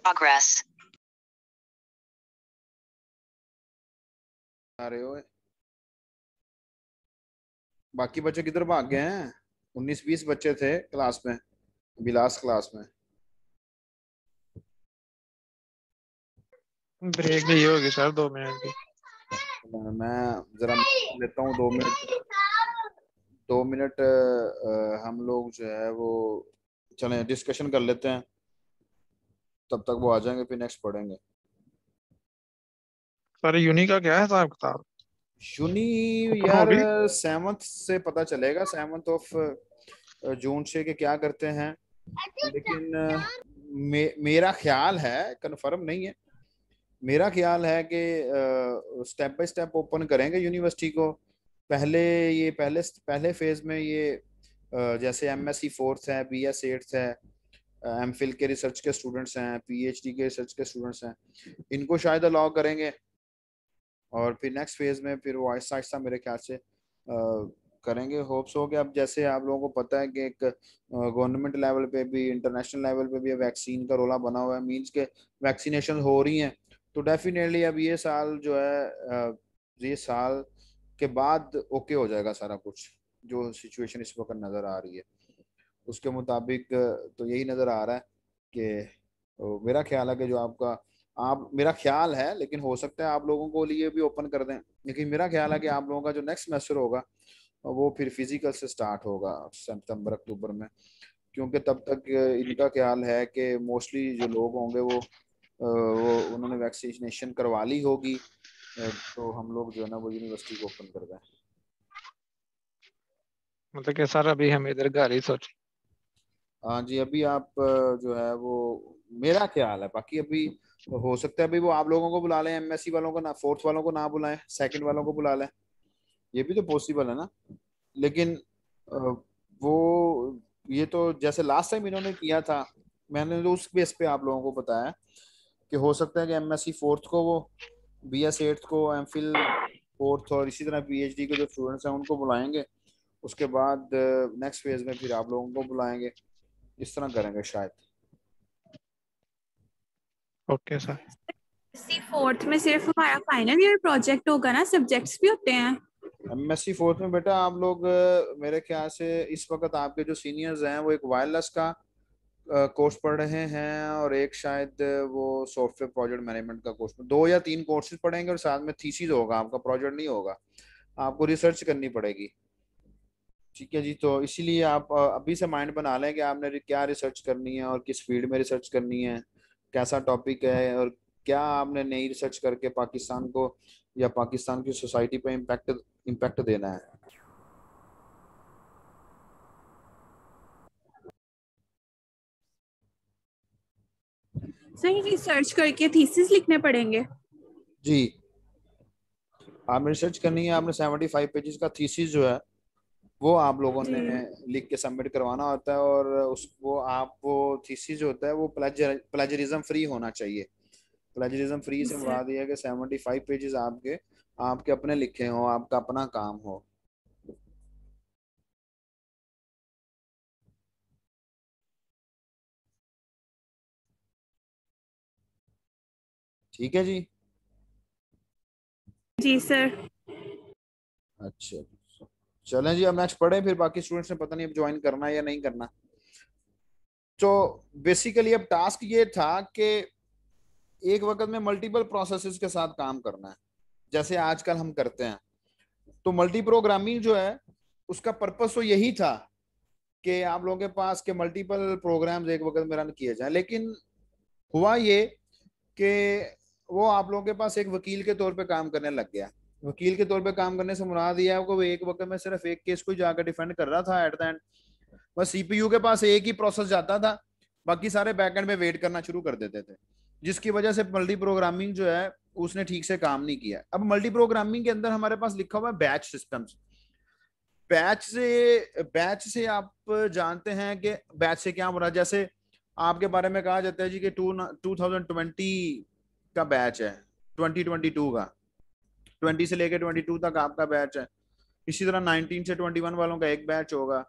Progress. आ रहे हो? बाकी बच्चे किधर भाग गए हैं? 19-20 बच्चे थे क्लास में, बिलास क्लास में। ब्रेक नहीं होगी सर, 2 मिनट की। मैं जरा लेता हूँ 2 मिनट। 2 मिनट हम लोग जो है वो चलें डिस्कशन कर लेते हैं, तब तक वो आ जाएंगे फिर नेक्स्ट पढ़ेंगे। सर यूनी का क्या है हिसाब किताब? यूनी ओपन यार होगी? 7th से पता चलेगा, 7th ऑफ जून से कि क्या करते हैं। लेकिन मेरा ख्याल है, कन्फर्म नहीं है, मेरा ख्याल है कि स्टेप बाय स्टेप ओपन करेंगे यूनिवर्सिटी को। पहले फेज में ये जैसे एमएससी 4th है, बीएस 8th है, एमफिल के रिसर्च के स्टूडेंट्स हैं, पीएचडी के रिसर्च के स्टूडेंट्स हैं, इनको शायद अलाउ करेंगे। और फिर नेक्स्ट फेज में फिर वो आहिस्ता आहिस्ता मेरे ख्याल से करेंगे। होप्स हो कि अब जैसे आप लोगों को पता है कि एक गवर्नमेंट लेवल पे भी, इंटरनेशनल लेवल पे भी वैक्सीन का रोला बना हुआ है, मींस के वैक्सीनेशन हो रही हैं, तो डेफिनेटली अब ये साल जो है ये साल के बाद ओके हो जाएगा सारा कुछ। जो सिचुएशन इस वक्त नज़र आ रही है उसके मुताबिक तो यही नज़र आ रहा है कि मेरा ख्याल है कि जो आप मेरा ख्याल है, लेकिन हो सकता है आप लोगों को लिए भी ओपन कर दें, लेकिन मेरा ख्याल है कि आप लोगों का जो नेक्स्ट सेमेस्टर होगा वो फिर फिजिकल से स्टार्ट होगा सितंबर अक्टूबर में, क्योंकि तब तक इनका ख्याल है कि मोस्टली जो लोग होंगे वो उन्होंने वैक्सीनेशन करवा ली होगी, तो हम लोग जो है ना वो यूनिवर्सिटी को ओपन कर दें। मतलब कि सर अभी हम इधर घर ही सोच। हाँ जी, अभी आप जो है वो मेरा ख्याल है, बाकी अभी हो सकता है अभी वो आप लोगों को बुला लें, एमएससी वालों को ना, 4th वालों को ना बुलाएं, 2nd वालों को बुला लें, ये भी तो पॉसिबल है ना। लेकिन वो ये तो जैसे लास्ट टाइम इन्होंने किया था, मैंने तो उस बेस पे आप लोगों को बताया कि हो सकता है कि एमएससी 4th को वो, बीएस 8th को, एमफिल 4th, और इसी तरह पीएचडी के जो स्टूडेंट्स हैं उनको बुलाएंगे। उसके बाद नेक्स्ट फेज में फिर आप लोगों को बुलाएंगे, इस तरह करेंगे शायद। Okay sir. एमएससी 4th में सिर्फ हमारा फाइनल ईयर प्रोजेक्ट होगा ना, सब्जेक्ट्स भी होते हैं? एमएससी 4th में बेटा आप लोग मेरे ख्याल से इस वक्त आपके जो सीनियर्स हैं वो एक वायरलेस का कोर्स पढ़ रहे हैं, और एक शायद वो सॉफ्टवेयर प्रोजेक्ट मैनेजमेंट का कोर्स, 2 या 3 कोर्सेज पढ़ेंगे, और साथ में थीसिस होगा, आपका प्रोजेक्ट नहीं होगा, आपको रिसर्च करनी पड़ेगी। ठीक है जी, तो इसीलिए आप अभी से माइंड बना लें कि आपने क्या रिसर्च करनी है और किस फील्ड में रिसर्च करनी है, कैसा टॉपिक है, और क्या आपने नई रिसर्च करके पाकिस्तान को या पाकिस्तान की सोसाइटी पे इम्पैक्ट देना है। सही, रिसर्च करके थीसिस लिखने पड़ेंगे? जी, आपने रिसर्च करनी है, आपने 75 पेजेस का थीसिस जो है वो आप लोगों ने लिख के सबमिट करवाना होता है, और वो थीसिस जो होता है वो प्लेजरिज्म फ्री होना चाहिए। प्लेजरिज्म फ्री से मुराद ये है कि 75 पेजेस आपके आपके अपने लिखे हो, आपका अपना काम हो। ठीक है जी। जी सर। अच्छा, चलें जी, अब नेक्स्ट पढ़ें, फिर बाकी स्टूडेंट्स ने पता नहीं अब ज्वाइन करना है या नहीं करना। तो बेसिकली अब टास्क ये था कि एक वक्त में मल्टीपल प्रोसेसेस के साथ काम करना है, जैसे आजकल हम करते हैं। तो मल्टी प्रोग्रामिंग जो है उसका पर्पस तो यही था कि आप लोगों के पास के मल्टीपल प्रोग्राम्स एक वक्त में रन किए जाएं, लेकिन हुआ ये कि वो आप लोगों के पास एक वकील के तौर पे काम करने लग गया। वकील के तौर पे काम करने से मुराद ये है कि वो एक वक्त में सिर्फ एक केस को ही जाकर डिफेंड कर रहा था, एट द एंड बस सीपीयू के पास एक ही प्रोसेस जाता था, बाकी सारे बैकएंड में वेट करना शुरू कर देते थे, जिसकी वजह से मल्टी प्रोग्रामिंग जो है उसने ठीक से काम नहीं किया। अब मल्टी प्रोग्रामिंग के अंदर हमारे पास लिखा हुआ है बैच सिस्टम्स। बैच से आप जानते हैं कि बैच से क्या मुराद, जैसे आपके बारे में कहा जाता है जी कि 2020 का बैच है, 2022 का, 20 से लेकर 22 तक आपका बैच है। इसी तरह 19 से 21 वालों का एक बैच होगा।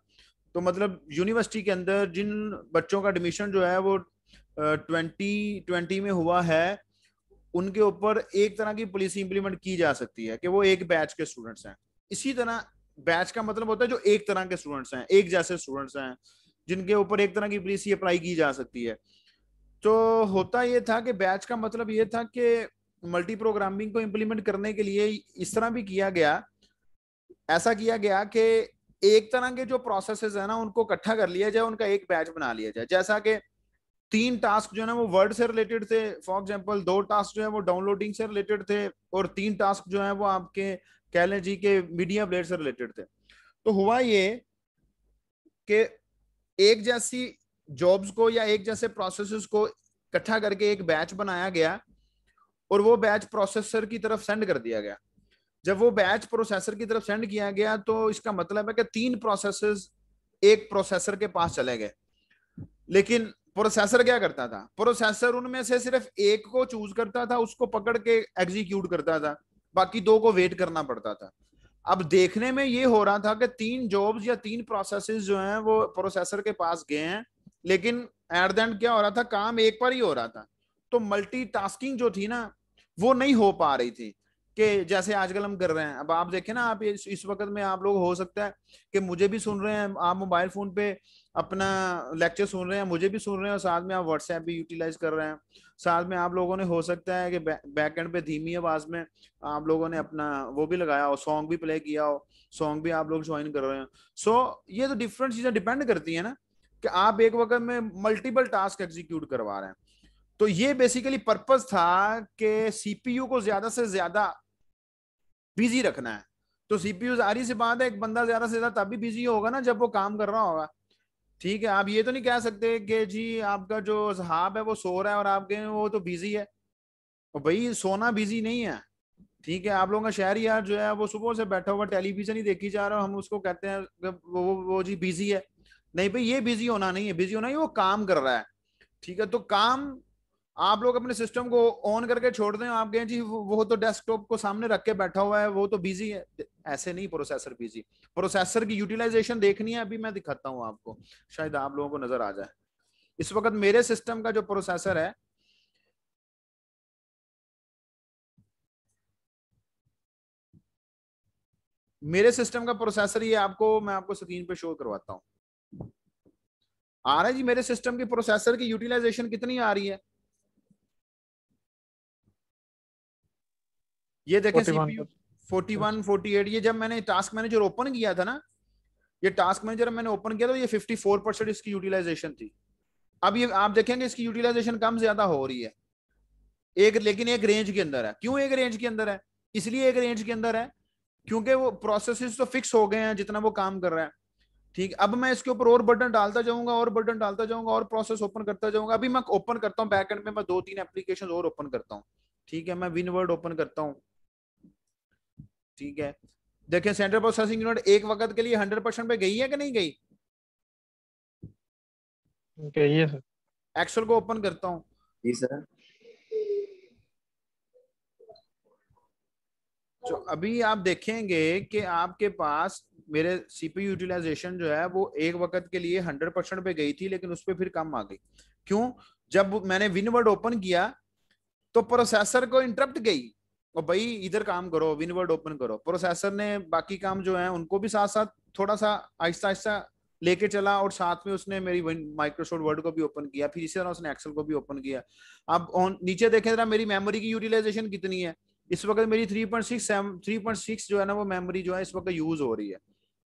तो मतलब यूनिवर्सिटी के अंदर जिन बच्चों का एडमिशन जो है वो 2020 में हुआ है, उनके ऊपर एक तरह की पॉलिसी इंप्लीमेंट की जा सकती है कि वो एक बैच के स्टूडेंट्स हैं। इसी तरह बैच का मतलब होता है जो एक तरह के स्टूडेंट्स हैं, एक जैसे स्टूडेंट्स हैं, जिनके ऊपर एक तरह की पॉलिसी अप्लाई की जा सकती है। तो होता ये था कि बैच का मतलब ये था कि मल्टी प्रोग्रामिंग को इंप्लीमेंट करने के लिए इस तरह भी किया गया, ऐसा किया गया कि एक तरह के जो प्रोसेसेस है ना उनको इकट्ठा कर लिया जाए, उनका एक बैच बना लिया जाए। जैसा कि 3 टास्क जो है ना वो वर्ड से रिलेटेड थे, फॉर एग्जांपल 2 टास्क जो है वो डाउनलोडिंग से रिलेटेड थे, और 3 टास्क जो है वो आपके कह लें जी के मीडिया प्लेयर से रिलेटेड थे। तो हुआ ये कि एक जैसी जॉब्स को या एक जैसे प्रोसेसेस को इकट्ठा करके एक बैच बनाया गया, और वो बैच प्रोसेसर की तरफ सेंड कर दिया गया। जब वो बैच प्रोसेसर की तरफ सेंड किया गया तो इसका मतलब है कि 3 प्रोसेसेस एक प्रोसेसर के पास चले गए। लेकिन प्रोसेसर क्या करता था, प्रोसेसर उनमें से सिर्फ एक को चूज करता था, उसको पकड़ के एग्जीक्यूट करता था, बाकी 2 को वेट करना पड़ता था। अब देखने में ये हो रहा था कि 3 जॉब्स या 3 प्रोसेसेस जो हैं वो प्रोसेसर के पास गए हैं, लेकिन एट द एंड क्या हो रहा था, काम एक पर ही हो रहा था। तो मल्टीटास्किंग जो थी ना वो नहीं हो पा रही थी, कि जैसे आजकल हम कर रहे हैं। अब आप देखें ना, आप इस वक्त में आप लोग हो सकता है कि मुझे भी सुन रहे हैं, आप मोबाइल फोन पे अपना लेक्चर सुन रहे हैं, मुझे भी सुन रहे हैं, और साथ में आप व्हाट्सएप भी यूटिलाइज कर रहे हैं। साथ में आप लोगों ने हो सकता है कि बैक एंड पे धीमी आवाज में आप लोगों ने अपना वो भी लगाया हो, सॉन्ग भी प्ले किया हो, सॉन्ग भी आप लोग ज्वाइन कर रहे हैं। ये तो डिफरेंट चीजें डिपेंड करती है ना, कि आप एक वक्त में मल्टीपल टास्क एग्जीक्यूट करवा रहे हैं। तो ये बेसिकली पर्पस था कि सीपीयू को ज्यादा से ज्यादा बिजी रखना है। तो सीपीयू, सारी सी बात है, एक बंदा ज्यादा से ज्यादा तभी बिजी होगा ना जब वो काम कर रहा होगा। ठीक है, आप ये तो नहीं कह सकते कि जी आपका जो साहब है वो सो रहा है और आप कहें वो तो बिजी है। और भाई सोना बिजी नहीं है। ठीक है, आप लोगों का शहरी यार जो है वो सुबह से बैठा हुआ टेलीविजन ही देखी जा रहा है, हम उसको कहते हैं कि वो जी बिजी है। नहीं भाई, ये बिजी होना नहीं है, बिजी होना है वो काम कर रहा है। ठीक है, तो काम आप लोग अपने सिस्टम को ऑन करके छोड़ दें, आप कहें जी वो तो डेस्कटॉप को सामने रख के बैठा हुआ है वो तो बिजी है। ऐसे नहीं, प्रोसेसर बिजी। प्रोसेसर की यूटिलाइजेशन देखनी है, अभी मैं दिखाता हूं आपको, शायद आप लोगों को नजर आ जाए। इस वक्त मेरे सिस्टम का जो प्रोसेसर है, मेरे सिस्टम का प्रोसेसर ये आपको मैं आपको स्क्रीन पे शो करवाता हूं। आ रहा है जी मेरे सिस्टम की प्रोसेसर की यूटिलाइजेशन कितनी आ रही है, ये देखें 41 सीपीयू पर। 41 48। ये जब मैंने टास्क मैनेजर ओपन किया था ना, ये टास्क मैनेजर मैंने ओपन किया तो ये 54% इसकी यूटिलाइजेशन थी। अब ये आप देखेंगे इसकी यूटिलाइजेशन कम ज्यादा हो रही है, एक लेकिन एक रेंज के अंदर है। क्यों एक रेंज के अंदर है, इसलिए एक रेंज के अंदर है क्योंकि वो प्रोसेसेस तो फिक्स हो गए हैं जितना वो काम कर रहा है। ठीक, अब मैं इसके ऊपर और बटन डालता जाऊंगा और बटन डालता जाऊंगा और प्रोसेस ओपन करता जाऊंगा। अभी मैं ओपन करता हूँ बैक एंड में, मैं 2-3 एप्लीकेशन और ओपन करता हूँ। ठीक है, मैं विनवर्ड ओपन करता हूँ। ठीक है, देखिए सेंट्रल प्रोसेसिंग यूनिट एक वक्त के लिए 100% पे गई है कि नहीं गई। ओके, ये सर। एक्सेल को ओपन करता हूँ। जी सर। तो अभी आप देखेंगे कि आपके पास मेरे सीपीयू यूटिलाइजेशन जो है वो एक वक्त के लिए 100% पे गई थी, लेकिन उस पर फिर कम आ गई। क्यों, जब मैंने विनवर्ड ओपन किया तो प्रोसेसर को इंटरप्ट गई, और भाई इधर काम करो, विनवर्ड ओपन करो। प्रोसेसर ने बाकी काम जो है उनको भी साथ साथ थोड़ा सा आहिस्ता आहिस्ता लेके चला, और साथ में उसने मेरी माइक्रोसॉफ्ट वर्ड को भी ओपन किया, फिर इसी तरह उसने एक्सेल को भी ओपन किया। अब नीचे देखें जरा मेरी मेमोरी की यूटिलाइजेशन कितनी है। इस वक्त मेरी 3.6 जो है ना वो मेमोरी जो है इस वक्त यूज हो रही है।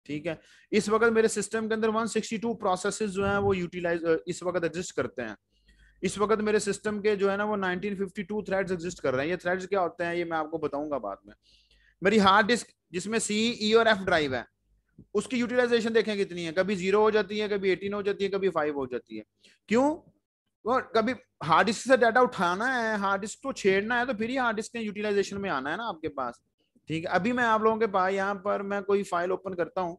ठीक है, इस वक्त मेरे सिस्टम के अंदर 162 प्रोसेसेस जो है वो यूटिलाइज इस वक्त एग्जिस्ट करते हैं। इस वक्त मेरे सिस्टम के जो है ना वो 1952 थ्रेड्स एग्जिस्ट कर रहे हैं। ये थ्रेड्स क्या होते हैं ये मैं आपको बताऊंगा बाद में। मेरी हार्ड डिस्क जिसमें सी, ई और एफ ड्राइव है, उसकी यूटिलाइजेशन देखें कितनी है, कभी 0 हो जाती है, कभी 18 हो जाती है, कभी 5 हो जाती है। क्यों, वो कभी हार्ड डिस्क से डाटा उठाना है, हार्ड डिस्क को छेड़ना है, तो फिर ही हार्ड डिस्क के यूटिलाइजेशन में आना है ना आपके पास। ठीक है, अभी मैं आप लोगों के पास यहाँ पर मैं कोई फाइल ओपन करता हूँ,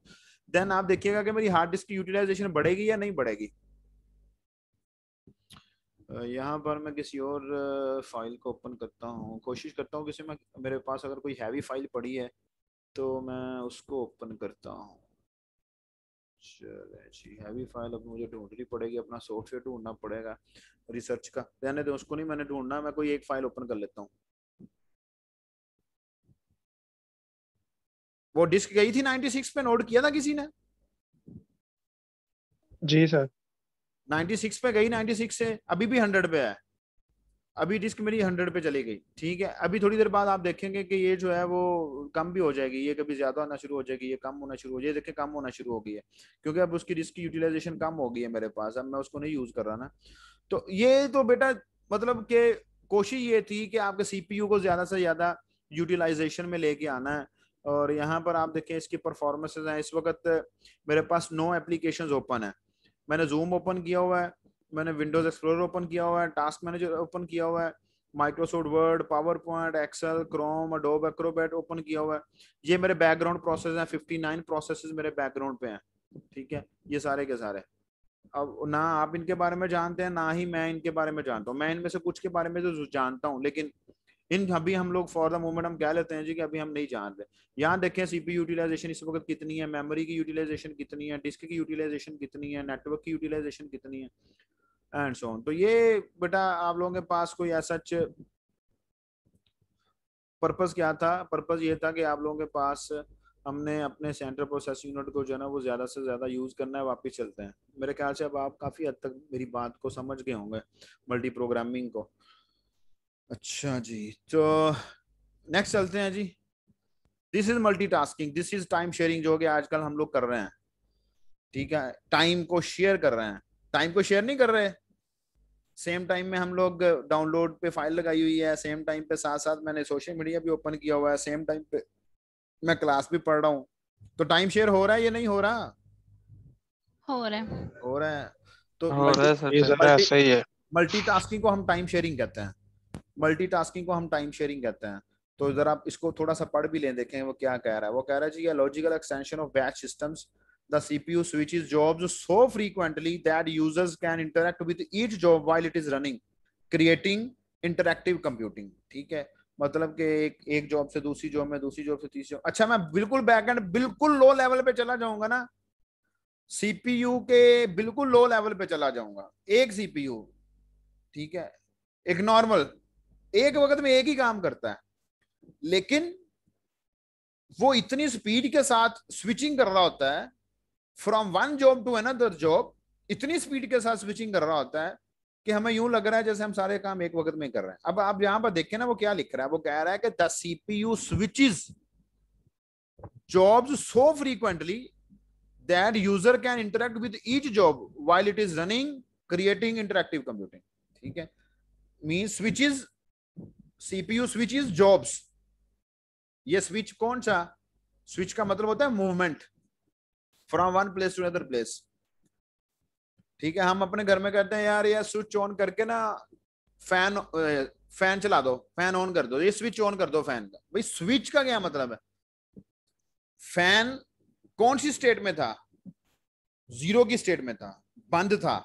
देन आप देखिएगा कि मेरी हार्ड डिस्क की यूटिलाइजेशन बढ़ेगी या नहीं बढ़ेगी। यहाँ पर मैं किसी और फाइल को ओपन करता हूँ, कोशिश करता हूँ किसी में मेरे पास अगर कोई हैवी फाइल पड़ी है तो मैं उसको ओपन करता हूँ। चले जी, हैवी फाइल अब मुझे ढूंढनी पड़ेगी, अपना सॉफ्टवेयर ढूंढना पड़ेगा रिसर्च का। रहने दो, उसको नहीं मैंने ढूंढना, मैं कोई एक फाइल ओपन कर लेता हूँ। वो डिस्क गई थी 96 पे, नोट किया था किसी ने? जी सर। 96 पे गई, 96 से अभी भी 100 पे है। अभी डिस्क मेरी 100 पे चली गई, ठीक है। अभी थोड़ी देर बाद आप देखेंगे कि ये जो है वो कम भी हो जाएगी, ये कभी ज्यादा होना शुरू हो जाएगी, ये कम होना शुरू हो जाएगी। देखिए कम होना शुरू हो गई है, क्योंकि अब उसकी डिस्क की यूटिलाइजेशन कम हो गई है मेरे पास, अब मैं उसको नहीं यूज कर रहा ना। तो ये तो बेटा मतलब कि कोशिश ये थी कि आपके सीपीयू को ज्यादा से ज्यादा यूटिलाइजेशन में लेके आना है। और यहाँ पर आप देखें इसकी परफॉर्मेंसेज हैं। इस वक्त मेरे पास 9 एप्लीकेशंस ओपन है। मैंने जूम ओपन किया हुआ है, मैंने विंडोज एक्सप्लोरर ओपन किया हुआ है, टास्क मैनेजर ओपन किया हुआ है, Microsoft Word, PowerPoint, Excel, Chrome, Adobe Acrobat open किया हुआ है। ये मेरे बैकग्राउंड प्रोसेस हैं, 59 प्रोसेसेस मेरे बैकग्राउंड पे हैं, ठीक है, ये सारे के सारे। अब ना आप इनके बारे में जानते हैं ना ही मैं इनके बारे में जानता हूँ। मैं इनमें से कुछ के बारे में तो जानता हूँ, लेकिन इन अभी हम लोग फॉर द मोमेंट हम कह लेते हैं जी कि अभी हम नहीं जान रहे। यहाँ देखें सीपीयू यूटिलाइजेशन इस वक्त कितनी है, मेमोरी की यूटिलाइजेशन कितनी है, डिस्क की यूटिलाइजेशन कितनी है, नेटवर्क की यूटिलाइजेशन कितनी है, एंड सो ऑन। तो ये बेटा आप लोगों के पास कोई ऐसा पर्पस क्या था? पर्पस ये था कि आप लोगों के पास हमने अपने सेंट्रल प्रोसेसिंग यूनिट को जो है ना वो ज्यादा से ज्यादा यूज करना है। वापस चलते हैं, मेरे ख्याल से अब आप काफी हद तक मेरी बात को समझ गए होंगे, मल्टी प्रोग्रामिंग को। अच्छा जी, तो नेक्स्ट चलते हैं जी। This is multitasking, this is time sharing, जो कि आजकल हम लोग कर रहे हैं, ठीक है। टाइम को शेयर कर रहे हैं, टाइम को शेयर नहीं कर रहे। सेम टाइम में हम लोग डाउनलोड पे फाइल लगाई हुई है, सेम टाइम पे साथ साथ मैंने सोशल मीडिया भी ओपन किया हुआ है, सेम टाइम पे मैं क्लास भी पढ़ रहा हूँ। तो टाइम शेयर हो रहा है, ये नहीं हो रहा? हो रहा है। हो रहा है। तो हो रहा है सर। जी सर, मल्टी ऐसा ही है। मल्टीटास्किंग को हम टाइम शेयरिंग कहते हैं। मल्टीटास्किंग को हम टाइम शेयरिंग कहते हैं। तो इधर आप इसको थोड़ा सा पढ़ भी लें, देखें वो क्या कह रहा है। वो कह रहा है जी, logical extension of batch systems, the CPU switches jobs so frequently that users can interact with each job while it is running, creating interactive computing, ठीक है। मतलब कि एक जॉब से दूसरी जॉब में, दूसरी जॉब से तीसरी जॉब। अच्छा, मैं बिल्कुल बैकएंड बिल्कुल लो लेवल पे चला जाऊंगा ना, सीपीयू के बिल्कुल लो लेवल पे चला जाऊंगा। एक सीपीयू, ठीक है, एक नॉर्मल एक वक्त में एक ही काम करता है, लेकिन वो इतनी स्पीड के साथ स्विचिंग कर रहा होता है from one job to another job, इतनी स्पीड के साथ स्विचिंग कर रहा होता है कि हमें यूं लग रहा है जैसे हम सारे काम एक वक्त में कर रहे हैं। अब आप यहां पर देखें ना, वो क्या लिख रहा है। वो कह रहा है कि the CPU switches jobs so frequently that user can interact with each job while it is running, creating interactive computing, ठीक है। Mean switches, CPU switches jobs. ये स्विच कौन सा? स्विच का मतलब होता है movement from one place to another place, ठीक है। हम अपने घर में कहते हैं यार ये स्विच ऑन करके ना फैन चला दो, फैन ऑन कर दो, ये स्विच ऑन कर दो फैन का। भाई स्विच का क्या मतलब है? फैन कौन सी स्टेट में था? जीरो की स्टेट में था, बंद था,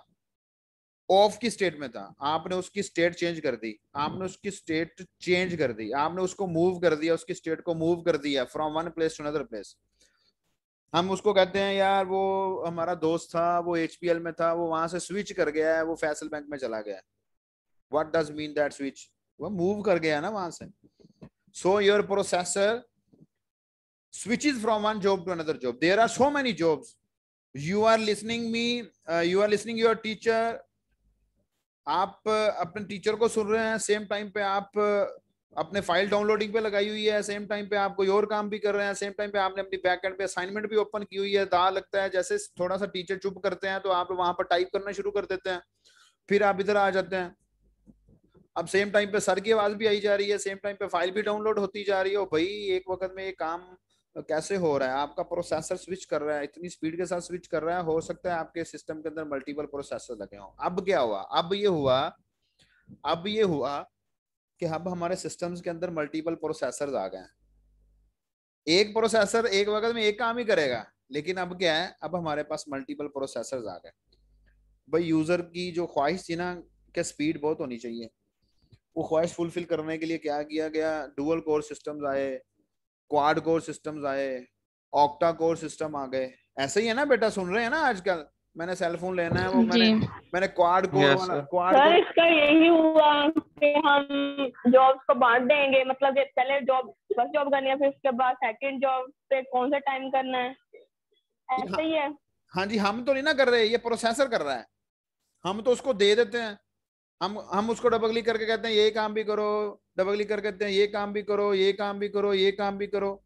ऑफ की स्टेट में था। आपने उसकी स्टेट चेंज कर दी, आपने उसकी स्टेट चेंज कर दी, आपने उसको मूव कर दिया, उसकी स्टेट को मूव कर दिया from one place to another place. हम उसको कहते हैं यार वो हमारा दोस्त था, वो एचपीएल में था, वो वहां से स्विच कर गया है, वो फैसल बैंक में चला गया है। What does mean that switch? वो मूव कर गया ना वहां से। So your processor switches from one job to another job. There are so many jobs. You are listening me, you are listening your teacher. आप अपने टीचर को सुन रहे हैं, सेम टाइम पे आप अपने फाइल डाउनलोडिंग पे लगाई हुई है, सेम टाइम पे आप कोई और काम भी कर रहे हैं, सेम टाइम पे आपने अपनी बैकएंड पे असाइनमेंट भी ओपन की हुई है। दा लगता है जैसे थोड़ा सा टीचर चुप करते हैं तो आप वहां पर टाइप करना शुरू कर देते हैं, फिर आप इधर आ जाते हैं। अब सेम टाइम पे सर की आवाज भी आई जा रही है, सेम टाइम पे फाइल भी डाउनलोड होती जा रही है। भाई एक वक्त में ये काम कैसे हो रहा है? आपका प्रोसेसर स्विच कर रहा है, इतनी स्पीड के साथ स्विच कर रहा है। हो सकता है आपके सिस्टम के अंदर मल्टीपल प्रोसेसर लगे हों। अब क्या हुआ? अब ये हुआ कि अब हमारे सिस्टम्स के अंदर मल्टीपल प्रोसेसर आ गए हैं। एक प्रोसेसर एक वक्त में एक काम ही करेगा, लेकिन अब क्या है, अब हमारे पास मल्टीपल प्रोसेसर आ गए। भाई यूजर की जो ख्वाहिश थी ना कि स्पीड बहुत होनी चाहिए, वो ख्वाहिश फुलफिल करने के लिए क्या किया गया? डुअल कोर सिस्टम्स आए, क्वाड कोर सिस्टम्स आए, ऑक्टा कोर सिस्टम आ गए, ऐसा ही है ना बेटा, सुन रहे हैं ना आजकल, मैंने सेल फोन लेना है, वो जी मैंने क्वाड कोर Yes, वाला sir. Quad sir core. इसका यही हुआ कि हम जॉब्स को बांट देंगे, मतलब ये पहले जॉब फर्स्ट जॉब करनी है, फिर उसके बाद सेकंड जॉब पे कौन सा टाइम करना है, ऐसा ही है। हाँ जी, हम तो नहीं ना कर रहे, ये प्रोसेसर कर रहा है। हम तो उसको दे देते हैं, हम उसको डबल क्लिक करके कहते हैं ये काम भी करो, डबल क्लिक करके कहते हैं ये काम भी करो, ये काम भी करो, ये काम भी करो।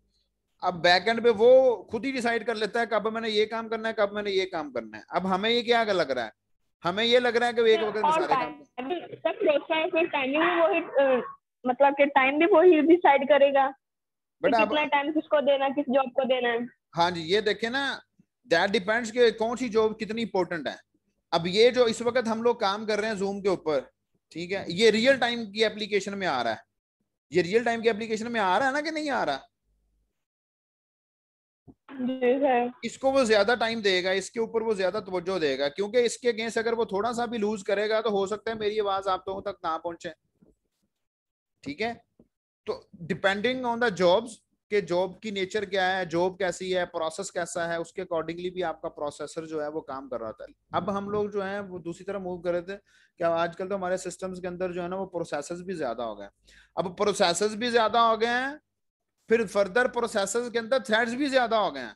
अब बैक एंड पे वो खुद ही डिसाइड कर लेता है कब मैंने ये काम करना है, कब मैंने ये काम करना है। अब हमें ये क्या लग रहा है, हमें ये लग रहा है कि एक वक्त में और सारे काम। सब प्रोसेस फिर टाइमिंग भी वही, मतलब कि टाइम भी वही डिसाइड करेगा कि बेटा अब कितना टाइम किसको देना है, किस जॉब को देना है। हाँ जी, ये देखे ना, दैट डिपेंड्स कि कौन सी जॉब कितनी इंपॉर्टेंट है। अब ये जो इस वक्त हम लोग काम कर रहे हैं जूम के ऊपर, ठीक है, ये रियल टाइम की एप्लीकेशन में आ रहा है, ये रियल टाइम की एप्लीकेशन में आ रहा है ना कि नहीं आ रहा। जी सर। इसको वो ज्यादा टाइम देगा, इसके ऊपर वो ज्यादा तवज्जो देगा, क्योंकि इसके अगेंस्ट अगर वो थोड़ा सा भी लूज करेगा तो हो सकता है मेरी आवाज आप लोगों तक ना पहुंचे। ठीक है, तो डिपेंडिंग ऑन द जॉब्स के जॉब की नेचर क्या है, जॉब कैसी है, प्रोसेस कैसा है, उसके अकॉर्डिंगली भी आपका प्रोसेसर जो है वो काम कर रहा था। अब हम लोग जो है वो दूसरी तरफ मूव कर रहे थे, क्या आजकल तो हमारे सिस्टम्स के अंदर जो है ना वो प्रोसेसर्स भी ज्यादा हो गए। अब प्रोसेसर्स भी ज्यादा हो गए हैं, फिर फर्दर प्रोसेसर्स के अंदर थ्रेड्स भी ज्यादा हो गए हैं।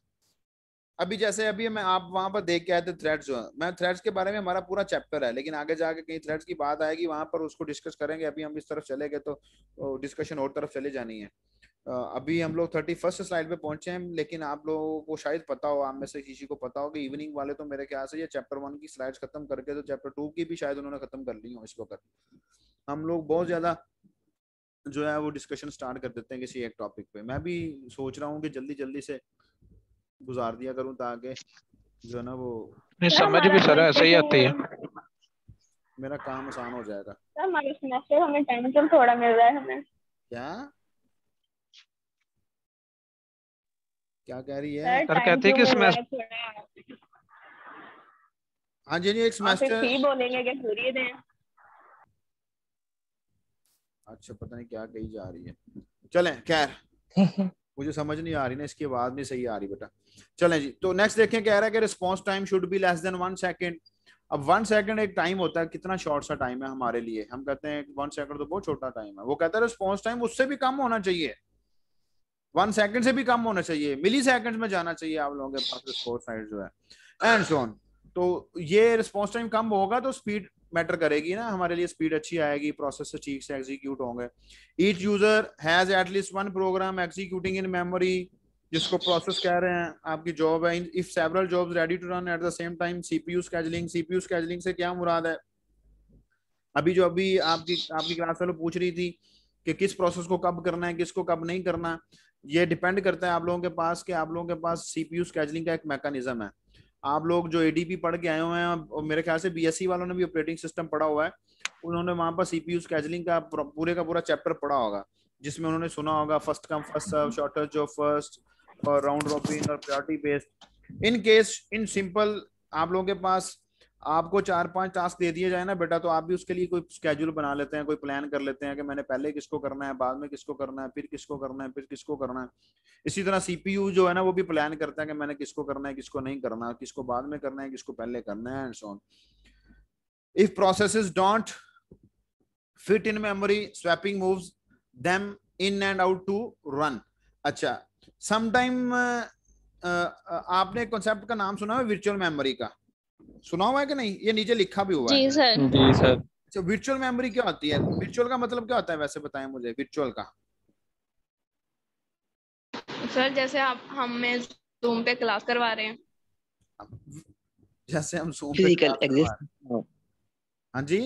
अभी जैसे अभी मैं आप वहां पर देख के आए थे थ्रेड्स, जो है मैं थ्रेड्स के बारे में हमारा पूरा चैप्टर है, लेकिन आगे जाके कहीं थ्रेड्स की बात आएगी वहां पर उसको डिस्कस करेंगे। अभी हम इस तरफ चले गए तो डिस्कशन और तरफ चले जानी है। अभी हम लोग 31st स्लाइड पे पहुंचे हैं, लेकिन आप लोगों को शायद पता हो, आप में से किसी को पता हो कि इवनिंग वाले तो मेरे ख्याल से ये चैप्टर 1 की स्लाइड्स खत्म करके तो चैप्टर 2 की भी शायद उन्होंने खत्म कर ली हो। इस वक्त हम लोग बहुत ज्यादा जो है वो डिस्कशन स्टार्ट कर देते हैं किसी एक टॉपिक पे। मैं भी सोच रहा हूँ कि जल्दी जल्दी से गुजार दिया करूँ ताकि जो है ना वो नहीं, सर समझ हमारा भी सर ऐसा ही आती है। मेरा काम आसान हो जाएगा। सर हमारे सेमेस्टर हमें टाइम कम थोड़ा मिल रहा है हमें। क्या क्या कह रही है? सर सर टाइम कहते हैं क्यों कि मिल रहा है सेमेस्टर थोड़ा? हाँ जी, एक आप फिर सेमेस्टर। फी बोलेंगे कि पूरी दें? अच्छा, पता नहीं क्या कही जा रही है, चलें खैर मुझे समझ नहीं आ रही ना, इसकी आवाज नहीं सही आ रही बेटा। चलें जी, तो नेक्स्ट देखें, कह रहा है कि response time should be less than 1 second. अब 1 सेकंड एक टाइम होता है, कितना शॉर्ट सा टाइम है हमारे लिए, हम कहते हैं 1 सेकंड तो बहुत छोटा टाइम है। वो कहता है रिस्पॉन्स टाइम उससे भी कम होना चाहिए, 1 सेकंड से भी कम होना चाहिए, मिली सेकंड में जाना चाहिए आप लोगों के पास रिस्पॉन्स टाइम जो है, एंड सो ऑन। तो ये रिस्पॉन्स टाइम कम होगा तो स्पीड मैटर करेगी ना, हमारे लिए स्पीड अच्छी आएगी, प्रोसेस ठीक से एग्जीक्यूट होंगे। Each user has at least 1 program executing in memory, जिसको प्रोसेस कह रहे हैं, आपकी जॉब है। If several jobs ready to run at the same time, CPU scheduling. CPU scheduling से क्या मुराद है? अभी आपकी आपकी क्लास वालों पूछ रही थी कि किस प्रोसेस को कब करना है, किसको कब नहीं करना। ये डिपेंड करता है आप लोगों के पास कि आप लोगों के पास सीपीयू स्केजुलिंग का एक मैकेनिज्म है। आप लोग जो एडीपी पढ़ के आए हुए हैं, और मेरे ख्याल से बीएससी वालों ने भी ऑपरेटिंग सिस्टम पढ़ा हुआ है, उन्होंने वहां पर सीपीयू स्केजुलिंग का पूरे का पूरा चैप्टर पढ़ा होगा, जिसमें उन्होंने सुना होगा first come first serve, shortest job first, और राउंड रॉबिन और priority based. In case in simple आप लोगों के पास आपको 4-5 टास्क दे दिए जाए ना बेटा, तो आप भी उसके लिए कोई स्केड्यूल बना लेते हैं, कोई प्लान कर लेते हैं कि मैंने पहले किसको करना है, बाद में किसको करना है, फिर किसको करना है, फिर किसको करना है। इसी तरह सीपीयू जो है ना वो भी प्लान करता है कि मैंने किसको करना है, किसको नहीं करना, किसको बाद में करना है, किसको पहले करना है, and so on. If processes don't fit in memory, swapping moves them in and out to run. अच्छा, समटाइम आपने कॉन्सेप्ट का नाम सुना है वर्चुअल मेमोरी का? सुना हुआ है कि नहीं? ये नीचे लिखा भी हुआ है। जी सर। जी सर। अच्छा, वर्चुअल मेमोरी क्या होती है? वर्चुअल का मतलब क्या होता है वैसे, बताएं मुझे वर्चुअल का। सर जैसे आप हमें जूम पे क्लास करवा रहे हैं, जैसे हम Zoom पे फिजिकल क्लास करवा रहे हैं। एग्जिस्टेंस हाँ जी,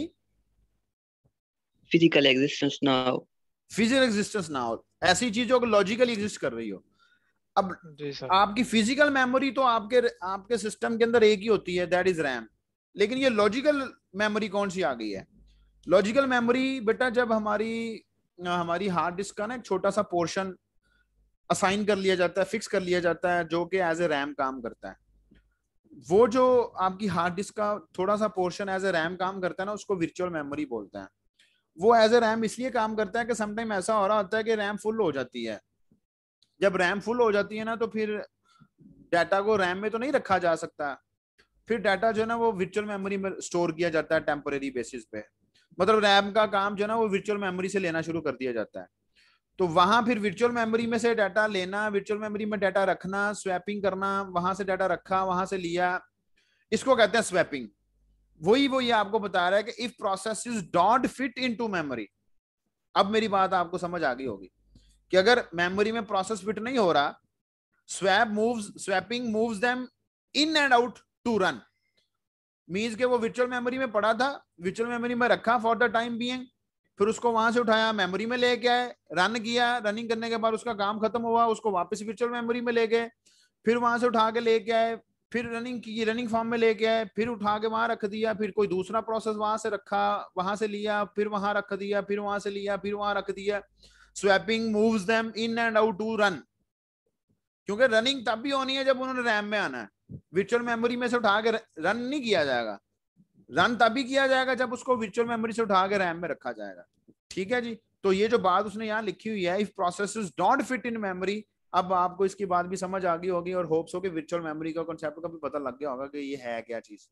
physical existence now. Physical existence ना हो, ऐसी चीजों को लॉजिकली एग्जिस्ट कर रही हो। अब जी सर। आपकी फिजिकल मेमोरी तो आपके सिस्टम के अंदर एक ही होती है, दैट इज रैम। लेकिन ये लॉजिकल मेमोरी कौन सी आ गई है? लॉजिकल मेमोरी बेटा जब हमारी हार्ड डिस्क का ना एक छोटा सा पोर्शन असाइन कर लिया जाता है, फिक्स कर लिया जाता है, जो कि एज ए रैम काम करता है। वो जो आपकी हार्ड डिस्क का थोड़ा सा पोर्शन एज ए रैम काम करता है ना, उसको वर्चुअल मेमोरी बोलते हैं। वो एज ए रैम इसलिए काम करता है कि समटाइम ऐसा हो रहा होता है कि रैम फुल हो जाती है। जब रैम फुल हो जाती है ना, तो फिर डाटा को रैम में तो नहीं रखा जा सकता, फिर डाटा जो है ना वो वर्चुअल मेमोरी में स्टोर किया जाता है टेम्परेरी बेसिस पे। मतलब रैम का काम जो है ना वो वर्चुअल मेमोरी से लेना शुरू कर दिया जाता है। तो वहां फिर वर्चुअल मेमोरी में से डाटा लेना, वर्चुअल मेमोरी में डाटा रखना, स्वैपिंग करना, वहां से डाटा रखा, वहां से लिया, इसको कहते हैं स्वैपिंग। वही आपको बता रहा है कि if processes don't fit into memory. अब मेरी बात आपको समझ आ गई होगी कि अगर मेमोरी में प्रोसेस फिट नहीं हो रहा, swapping moves them in and out to run. Means के वो वर्चुअल मेमोरी में पड़ा था, वर्चुअल मेमोरी में रखा फॉर द टाइम बीइंग, फिर उसको वहां से उठाया, मेमोरी में लेके आए, रन किया, रनिंग करने के बाद उसका काम खत्म हुआ, उसको वापस वर्चुअल मेमोरी में ले गए, फिर वहां से उठा के लेके आए, फिर रनिंग की, रनिंग फॉर्म में लेके आए, फिर उठा के वहां रख दिया, फिर कोई दूसरा प्रोसेस वहां से रखा, वहां से लिया, फिर वहां रख दिया, फिर वहां से लिया, फिर वहां रख दिया। Swapping moves them in and out to run. क्योंकि रनिंग तब भी होनी है जब उन्होंने रैम में आना है, वर्चुअल मेमोरी में से उठा के रन नहीं किया जाएगा। रन तभी किया जाएगा जब उसको वर्चुअल मेमोरी से उठा के रैम में रखा जाएगा। ठीक है जी। तो ये जो बात उसने यहाँ लिखी हुई है, if processes don't fit in memory, अब आपको इसकी बात भी समझ आ गई होगी और होप्स हो कि वर्चुअल मेमोरी का कॉन्सेप्ट का भी पता लग गया होगा कि ये है क्या चीज।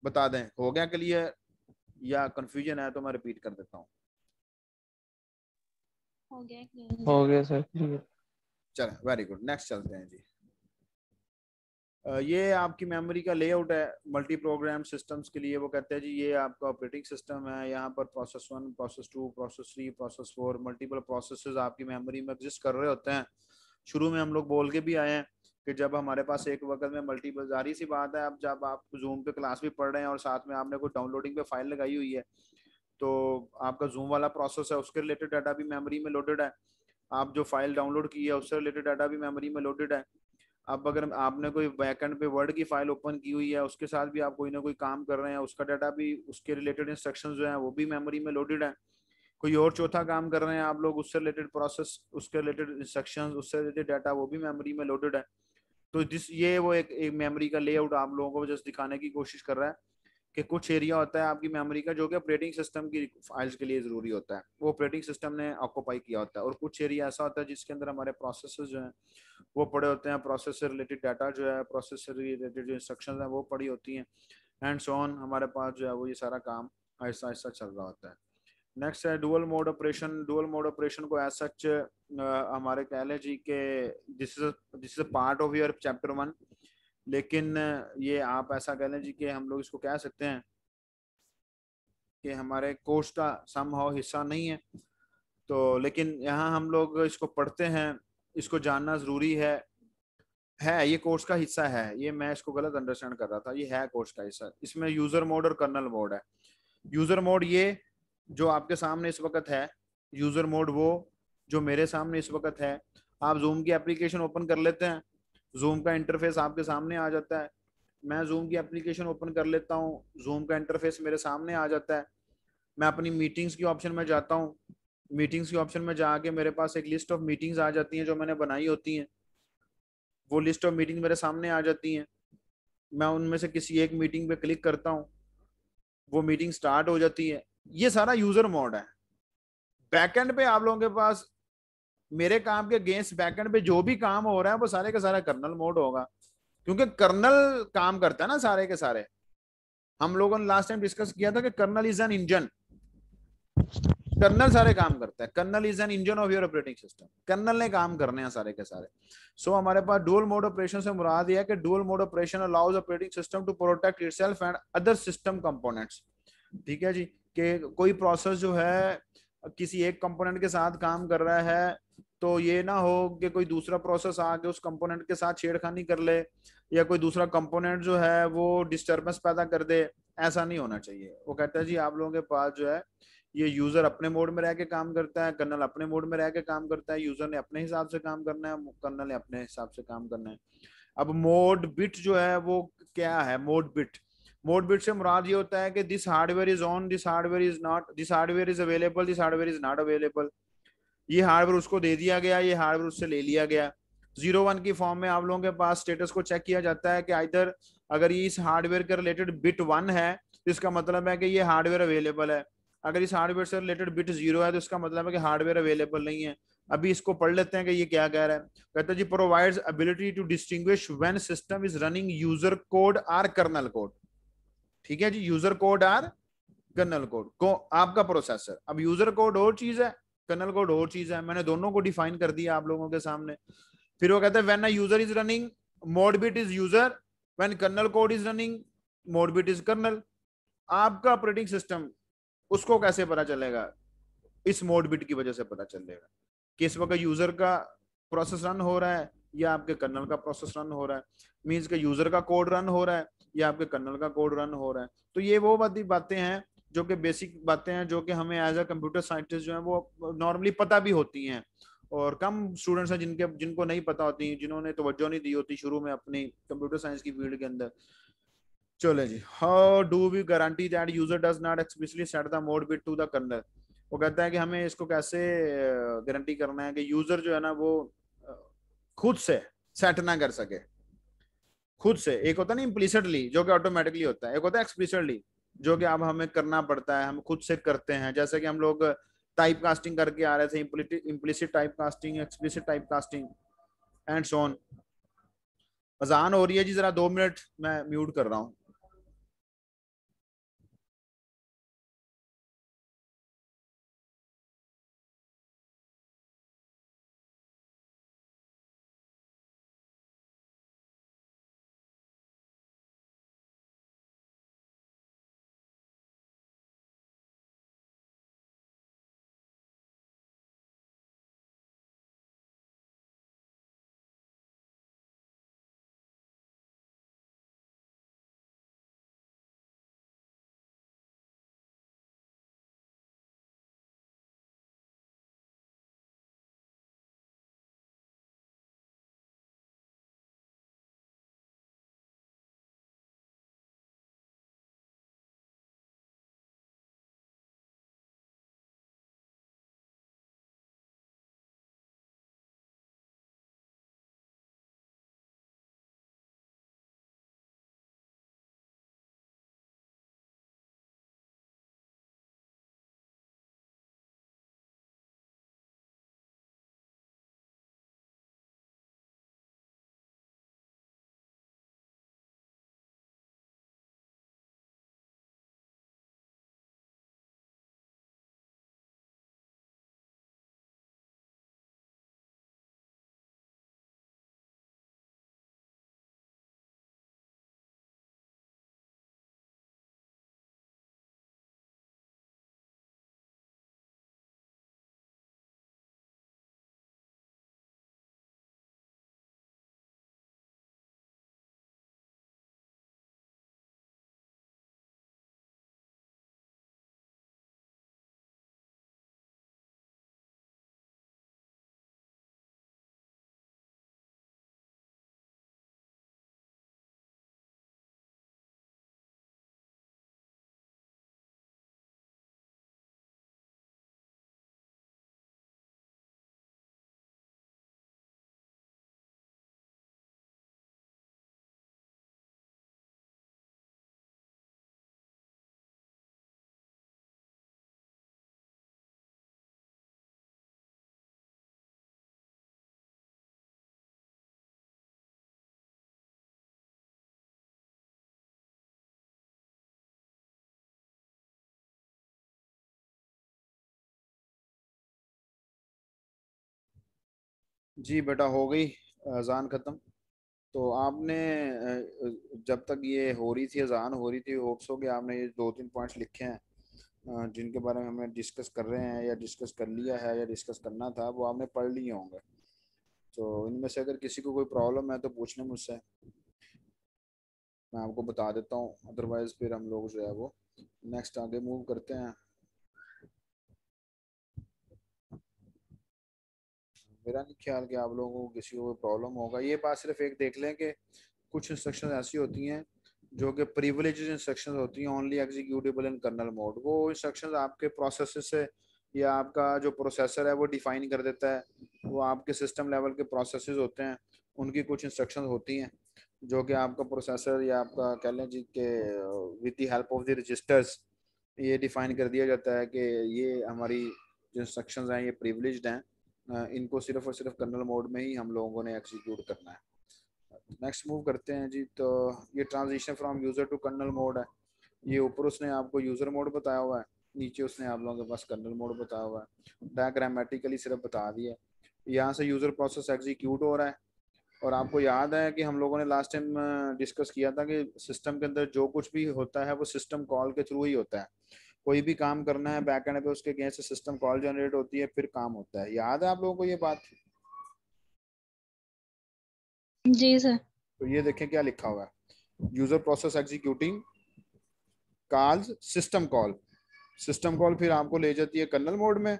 बता दें, हो गया क्लियर या कंफ्यूजन है तो मैं रिपीट कर देता हूँ। हो गया सर क्लियर। चलें, वेरी गुड, नेक्स्ट चलते हैं जी। ये आपकी मेमोरी का लेआउट है मल्टी प्रोग्राम सिस्टम्स के लिए। वो कहते हैं जी ये आपका ऑपरेटिंग सिस्टम है, यहाँ पर process 1, process 2, process 3, process 4 multiple processes आपकी मेमोरी में एग्जिस्ट कर रहे होते हैं। शुरू में हम लोग बोल के भी आए हैं कि जब हमारे पास एक वक्त में मल्टीपल, जारी सी बात है, अब जब आप जूम पे क्लास भी पढ़ रहे हैं और साथ में आपने कोई डाउनलोडिंग पे फाइल लगाई हुई है, तो आपका जूम वाला प्रोसेस है, उसके रिलेटेड डाटा भी मेमोरी में लोडेड है। आप जो फाइल डाउनलोड की है उससे रिलेटेड डाटा भी मेमोरी में लोडेड है। अब अगर आपने कोई बैकएंड पे वर्ड की फाइल ओपन की हुई है, उसके साथ भी आप कोई ना कोई काम कर रहे हैं, उसका डाटा भी, उसके रिलेटेड इंस्ट्रक्शंस जो हैं वो भी मेमोरी में लोडेड है। कोई और चौथा काम कर रहे हैं आप लोग, उससे रिलेटेड प्रोसेस, उसके रिलेटेड इंस्ट्रक्शंस, उससे रिलेटेड डाटा वो भी मेमोरी में लोडेड है। तो ये वो एक मेमोरी का लेआउट आप लोगों को जस्ट दिखाने की कोशिश कर रहा है कि कुछ एरिया होता है आपकी मेमोरी का जो कि ऑपरेटिंग सिस्टम की फाइल्स के लिए जरूरी होता है, वो ऑपरेटिंग सिस्टम ने ऑक्यूपाई किया होता है, और कुछ एरिया ऐसा होता है जिसके अंदर हमारे प्रोसेसर जो हैं वो पड़े होते हैं, प्रोसेस से रिलेटेड डाटा जो है, प्रोसेस से रिलेटेड जो इंस्ट्रक्शंस हैं वो पड़ी होती हैं, एंड सो ऑन। हमारे पास जो है वो ये सारा काम आहिस्ता आहिस्ता चल रहा होता है। नेक्स्ट है dual mode operation. Dual mode operation को एज सच हमारे कह लें जी के this is a part of your chapter 1, लेकिन ये आप ऐसा कह लें जी कि हम लोग इसको कह सकते हैं कि हमारे कोर्स का समहाउ हिस्सा नहीं है। तो लेकिन यहाँ हम लोग इसको पढ़ते हैं, इसको जानना जरूरी है, ये कोर्स का हिस्सा है। ये मैं इसको गलत अंडरस्टैंड कर रहा था, ये है कोर्स का हिस्सा। इसमें यूजर मोड और कर्नल मोड है। यूजर मोड ये जो आपके सामने इस वक्त है, यूजर मोड वो जो मेरे सामने इस वक्त है। आप जूम की एप्लीकेशन ओपन कर लेते हैं, जूम का इंटरफेस आपके सामने आ जाता है। मैं जूम की एप्लीकेशन ओपन कर लेता हूँ, जूम का इंटरफेस मेरे सामने आ जाता है। मैं अपनी मीटिंग्स की ऑप्शन में जाता हूँ, मीटिंग्स की ऑप्शन में जाके मेरे पास एक लिस्ट ऑफ मीटिंग्स आ जाती हैं जो मैंने बनाई होती हैं। वो लिस्ट ऑफ मीटिंग मेरे सामने आ जाती हैं। मैं उनमें से किसी एक मीटिंग पे क्लिक करता हूँ, वो मीटिंग स्टार्ट हो जाती है। ये सारा यूजर मोड है। बैकएंड पे आप लोगों के पास मेरे काम के अगेंस्ट बैकएंड पे जो भी काम हो रहा है वो सारे का सारा कर्नल मोड होगा, क्योंकि कर्नल काम करता है ना सारे के सारे। हम लोगों ने लास्ट टाइम डिस्कस किया था कि kernel is an engine, kernel सारे काम करता है। Kernel is an engine of your operating system, kernel ने काम करने हैं सारे के सारे। सो हमारे पास डुअल मोड ऑपरेशन से मुराद यह है कि dual mode operation allows operating system to protect itself and other system components. ठीक है जी, कि कोई प्रोसेस जो है किसी एक कंपोनेंट के साथ काम कर रहा है तो ये ना हो कि कोई दूसरा प्रोसेस आके उस कंपोनेंट के साथ छेड़खानी कर ले, या कोई दूसरा कंपोनेंट जो है वो डिस्टर्बेंस पैदा कर दे। ऐसा नहीं होना चाहिए। वो कहता है जी आप लोगों के पास जो है ये यूजर अपने मोड में रह के काम करता है, कर्नल अपने मोड में रह के काम करता है। यूजर ने अपने हिसाब से काम करना है, कर्नल ने अपने हिसाब से काम करना है। अब मोड बिट जो है वो क्या है? मोड बिट, मोड बिट से मुराद ये होता है कि this hardware is on, this hardware is not, this hardware is available, this hardware is not available. ये हार्डवेयर उसको दे दिया गया, ये हार्डवेयर उससे ले लिया गया। 0-1 की फॉर्म में आप लोगों के पास स्टेटस को चेक किया जाता है कि आइदर अगर ये इस हार्डवेयर के रिलेटेड बिट 1 है तो इसका मतलब है कि ये हार्डवेयर अवेलेबल है, अगर इस हार्डवेयर से रिलेटेड बिट 0 है तो इसका मतलब है कि हार्डवेयर अवेलेबल नहीं है। अभी इसको पढ़ लेते हैं कि ये क्या कह रहा है। कहता है जी provides ability to distinguish when system is running user code or kernel code. ठीक है जी, user code or kernel code को आपका प्रोसेसर। अब यूजर कोड और चीज है, कर्नल कोड और चीज है, मैंने दोनों को डिफाइन कर दिया आप लोगों के सामने। फिर वो कहता है when a user is running mode bit is user, when kernel code is running mode bit is kernel. आपका ऑपरेटिंग सिस्टम उसको कैसे पता चलेगा? इस मोड बिट की वजह से पता चलेगा कि इस वक्त यूजर का प्रोसेस रन हो रहा है या आपके कर्नल का प्रोसेस रन हो रहा है। मींस के यूजर का कोड रन हो रहा है या आपके कर्नल का कोड रन हो रहा है। तो ये वो बातें हैं जो कि बेसिक बातें हैं जो कि हमें एज अ कंप्यूटर साइंटिस्ट जो है वो नॉर्मली पता भी होती हैं, और कम स्टूडेंट्स हैं जिनको नहीं पता होती, जिन्होंने तवज्जो नहीं दी होती शुरू में अपनी कंप्यूटर साइंस की फील्ड के अंदर। चलो जी, how do we guarantee that user does not explicitly set the mode bit to the kernel. वो कहता है कि हमें इसको कैसे गारंटी करना है कि यूजर जो है ना वो खुद से सेट ना कर सके। खुद से एक होता है ना इम्प्लिसिटली जो कि ऑटोमेटिकली होता है, एक होता है एक्सप्लिसिटली जो कि अब हमें करना पड़ता है, हम खुद से करते हैं। जैसे कि हम लोग टाइप कास्टिंग करके आ रहे थे, implicit type casting, explicit type casting and so on. अजान हो रही है जी, जरा 2 मिनट मैं म्यूट कर रहा हूँ। जी बेटा हो गई अजान खत्म। तो आपने जब तक ये हो रही थी, अजान हो रही थी, होप्स हो कि आपने ये 2-3 पॉइंट्स लिखे हैं जिनके बारे में हमें डिस्कस कर रहे हैं या डिस्कस कर लिया है या डिस्कस करना था, वो आपने पढ़ लिए होंगे। तो इनमें से अगर किसी को कोई प्रॉब्लम है तो पूछ लें मुझसे, मैं आपको बता देता हूँ। अदरवाइज फिर हम लोग जो है वो नेक्स्ट आगे मूव करते हैं। मेरा नहीं ख्याल कि आप लोगों को किसी को प्रॉब्लम होगा। ये बात सिर्फ एक देख लें कि कुछ इंस्ट्रक्शन ऐसी होती हैं जो कि प्रिविलेजेस इंस्ट्रक्शंस होती हैं, ओनली एग्जीक्यूटेबल इन कर्नल मोड। वो इंस्ट्रक्शंस आपके प्रोसेसर से या आपका जो प्रोसेसर है वो डिफाइन कर देता है। वो आपके सिस्टम लेवल के प्रोसेसेस होते हैं, उनकी कुछ इंस्ट्रक्शंस होती हैं जो कि आपका प्रोसेसर या आपका कह लें जी के with the help of the registers ये डिफाइन कर दिया जाता है कि ये हमारी जो इंस्ट्रक्शंस हैं ये प्रिविलेज्ड हैं, इनको सिर्फ और सिर्फ कर्नल मोड में ही हम लोगों ने एग्जीक्यूट करना है। नेक्स्ट मूव करते हैं जी। तो ये transition from user to kernel mode है। ये ऊपर उसने आपको यूज़र मोड बताया हुआ है, नीचे उसने आप लोगों के पास कर्नल मोड बताया हुआ है, डायग्रामेटिकली सिर्फ बता दिया। यहाँ से यूज़र प्रोसेस एग्जीक्यूट हो रहा है। और आपको याद है कि हम लोगों ने लास्ट टाइम डिस्कस किया था कि सिस्टम के अंदर जो कुछ भी होता है वो सिस्टम कॉल के थ्रू ही होता है। कोई भी काम करना है बैकएंड पे, उसके अगेंस्ट सिस्टम कॉल जनरेट होती है, फिर काम होता है। याद है आप लोगों को ये बात? जी सर। तो ये देखें क्या लिखा हुआ है, user process executing calls system call. System call फिर आपको ले जाती है कर्नल मोड में,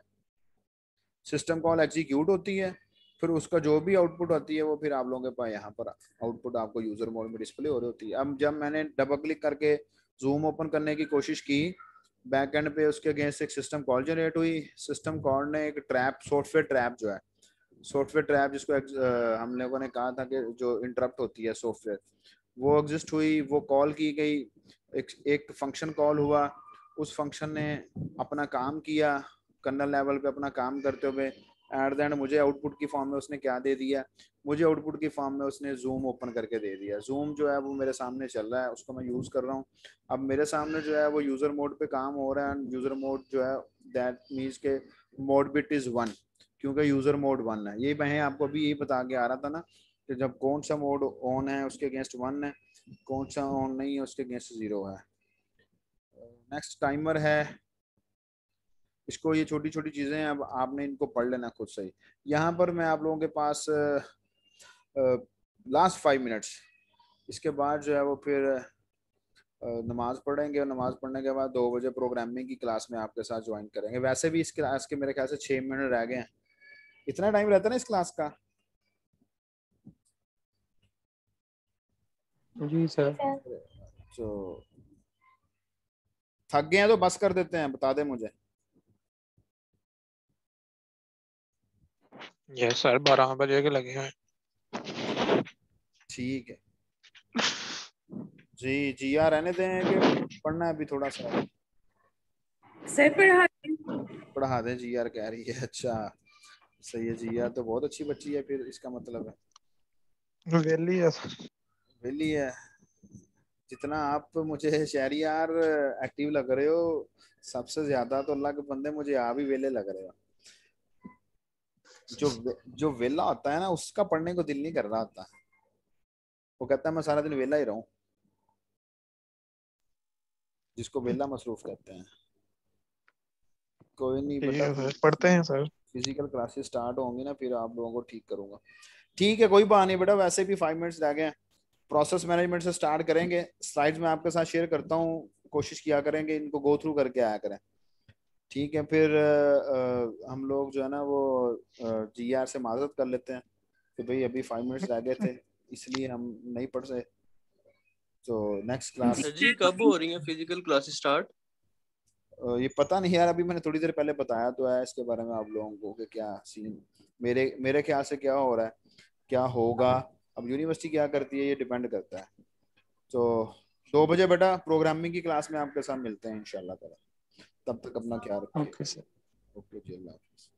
सिस्टम कॉल एग्जीक्यूट होती है, फिर उसका जो भी आउटपुट आती है वो फिर आप लोगों के पास यहाँ पर आउटपुट आपको यूजर मोड में डिस्प्ले हो रही होती है। अब जब मैंने डबल क्लिक करके जूम ओपन करने की कोशिश की बैक एंड पे, उसके अगेंस्ट एक सिस्टम कॉल जनरेट हुई। सिस्टम कॉल ने एक ट्रैप, सॉफ्टवेयर ट्रैप जो है, सॉफ्टवेयर ट्रैप जिसको हम लोगों ने कहा था कि जो इंटरप्ट होती है सॉफ्टवेयर, वो एग्जिस्ट हुई, वो कॉल की गई, एक फंक्शन कॉल हुआ, उस फंक्शन ने अपना काम किया कर्नल लेवल पे अपना काम करते हुए। एट द एंड मुझे आउटपुट की फॉर्म में उसने क्या दे दिया, मुझे आउटपुट की फॉर्म में उसने जूम ओपन करके दे दिया। जूम जो है वो मेरे सामने चल रहा है, उसको मैं यूज़ कर रहा हूँ। अब मेरे सामने जो है वो यूज़र मोड पे काम हो रहा है। यूज़र मोड जो है दैट मीन्स के मोड बिट इज़ 1, क्योंकि यूज़र मोड 1 है। ये मैं आपको अभी यही बता के आ रहा था ना कि जब कौन सा मोड ऑन है उसके अगेंस्ट 1 है, कौन सा ऑन नहीं है उसके अगेंस्ट 0 है। नेक्स्ट टाइमर है। इसको, ये छोटी छोटी चीज़ें हैं, अब आपने इनको पढ़ लेना खुद से ही। यहाँ पर मैं आप लोगों के पास लास्ट 5 मिनट्स, इसके बाद जो है वो फिर नमाज पढ़ेंगे, और नमाज पढ़ने के बाद 2 बजे प्रोग्रामिंग की क्लास में आपके साथ ज्वाइन करेंगे। वैसे भी इस क्लास के मेरे ख्याल से 6 मिनट रह गए हैं। इतना टाइम रहता है ना इस क्लास का? जी सर। तो थक गए हैं तो बस कर देते हैं, बता दे मुझे। यस सर, 12 बजे के लगे हैं। ठीक है जी। जिया रहने दें कि पढ़ना है अभी थोड़ा सा? सर पढ़ा दें, जिया कह रही है। अच्छा सही है, जिया तो बहुत अच्छी बच्ची है, फिर इसका मतलब है वेली है। वेली है। जितना आप मुझे शहरियार एक्टिव लग रहे हो, सबसे ज्यादा तो अलग बंदे मुझे आप ही वेले लग रहे हो। जो वेला होता है ना, उसका पढ़ने को दिल नहीं कर रहा होता, वो कहता है मैं सारा दिन वेला ही रहूं, जिसको वेला मसरूफ कहते हैं। कोई नहीं ठीक बेटा, है सर, पढ़ते हैं सर। फिजिकल क्लासेस स्टार्ट होंगी ना, फिर आप लोगों को ठीक करूंगा। ठीक है, कोई बात नहीं बेटा, वैसे भी 5 मिनट्स रह गए हैं। प्रोसेस मैनेजमेंट से स्टार्ट करेंगे। स्लाइड्स में आपके साथ शेयर करता हूँ, कोशिश किया करेंगे इनको गो थ्रू करके आया करें। ठीक है, फिर हम लोग जो है ना वो GR से माजरत कर लेते हैं कि भाई अभी 5 मिनट्स रह गए थे, इसलिए हम नहीं पढ़ सके। तो नेक्स्ट क्लास सर जी कब हो रही है फिजिकल क्लासेस स्टार्ट? ये पता नहीं यार, अभी मैंने थोड़ी देर पहले बताया तो है इसके बारे में आप लोगों को कि क्या सीन मेरे ख्याल से क्या हो रहा है, क्या होगा। अब यूनिवर्सिटी क्या करती है ये डिपेंड करता है। तो 2 बजे बेटा प्रोग्रामिंग की क्लास में आपके साथ मिलते हैं इंशाल्लाह ताला। तब तक अपना ख्याल रखिए। Okay sir. ओके जी, अल्लाह हाफिज़।